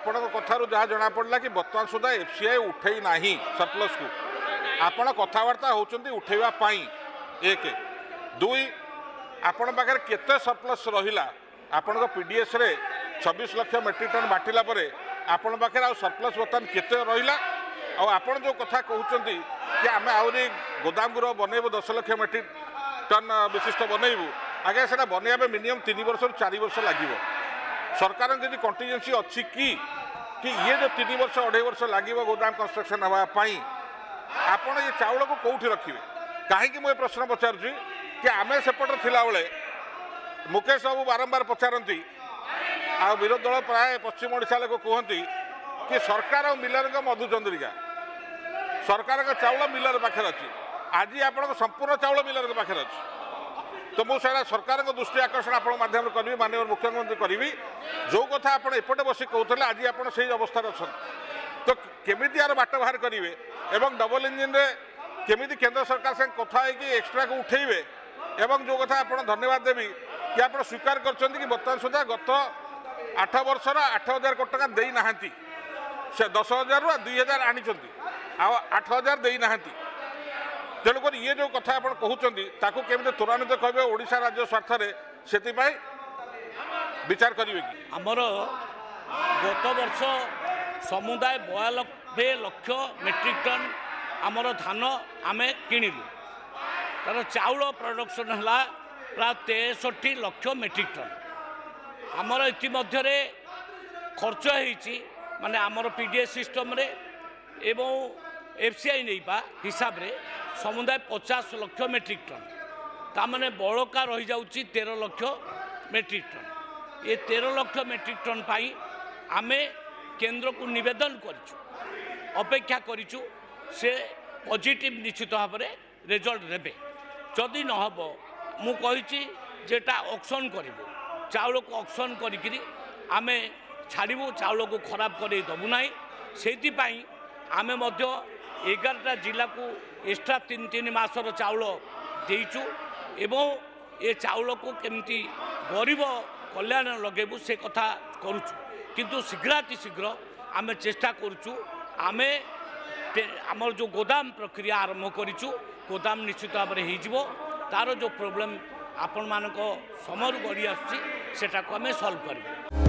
आपण कथार जहाँ जना पड़ा कि बर्तमान सुधा एफसीआई उठे ना सरप्लस को आपण कथबार्ता होती उठेवाई एक दुई आपण पाखे केते सरप्लस रहा आपण पीडीएस रे 26 लाख मेट्रिक टन बांटिला आपण पाखे आ सरप्लस बर्तमान केते रहा आपण जो कथा कहते कि आम आहरी गोदाम गृह बनइबू 10 लाख मेट्रिक टन विशिष्ट बनइबू आगे से बनइबा मिनिमम 3 वर्ष 4 वर्ष लगे सरकार की कंटीजेंसी अच्छी कि ये जो 3 वर्ष 2.5 वर्ष लगे गोदाम कंस्ट्रक्शन हाँपाई आपण ये चाउल को कौटी रखिए कहीं मुझे प्रश्न पचारुची कि आम सेपटे थिला बेले मुकेश बाबू बारंबार पचारती आ विरोधी दल प्राय पश्चिम ओडिशा लोक कहती कि सरकार और मिलर मधुचंद्रिका सरकार का चाउल मिलर पाखे अच्छी आज आप संपूर्ण चाउल मिलर पाखे अच्छी तो मुझे सरकार दृष्टि आकर्षण आप माध्यम करी माननीय मुख्यमंत्री करी जो कथा आप एपटे बस कहते आज आप से अवस्था अच्छा तो केमी यार बाट बाहर करेंगे एवं डबल इंजिन रे केमी केंद्र सरकार संग कथा एक्सट्रा को उठेबे एवं जो कथा आप धन्यवाद देवी कि आप स्वीकार कर बर्तमान सुधा गत 8 वर्ष 8,000 कोटी टका दे ना से 10,000 रू 2,000 आनी 8,000 दे ना तेणुक ये जो कथा आप कहते केमी त्वरान्वित कहे ओडिशा राज्य स्वार्थ से विचार करेंगे कि आमर गत वर्ष समुदाय 92 लाख मेट्रिक टन आमर धान आम किणिलु तार चाउल प्रोडक्शन है प्राय 63 लाख मेट्रिक टन आमर इतिमध्य खर्च होती माने आमर पीडीएस सिस्टम रे एवं एफसीआई नहीं हिसाब रे समुदाय 50 लाख मेट्रिक टन ताने बड़का रही जाउची 13 लाख मेट्रिक टन ये 13 लाख मेट्रिक टन पाई आमे केंद्र को निवेदन करिछु अपेक्षा करिछु से पॉजिटिव निश्चित भाव में रिजल्ट देबे जदि न हबो मु कहिछि जेटा ऑक्शन करिवो चाउल को ऑक्शन करिकरी आमे छाड़बू चाउल को खराब करे दबु नाही सेति पई आमे मध्य 11टा जिला को एक्स्ट्रा 3 मासर चाउल देइछु एवं ये चाउल को केमती गरीब कल्याण लगेबू से कथा करूछु किंतु शीघ्र आमे चेष्टा करूछु आमे आमर जो गोदाम प्रक्रिया आरंभ करिछु गोदाम निश्चित भाव में हो तार जो प्रोब्लेम आपण मानक समय गड़ी आसी सेटा को आमे सॉल्व करिबु।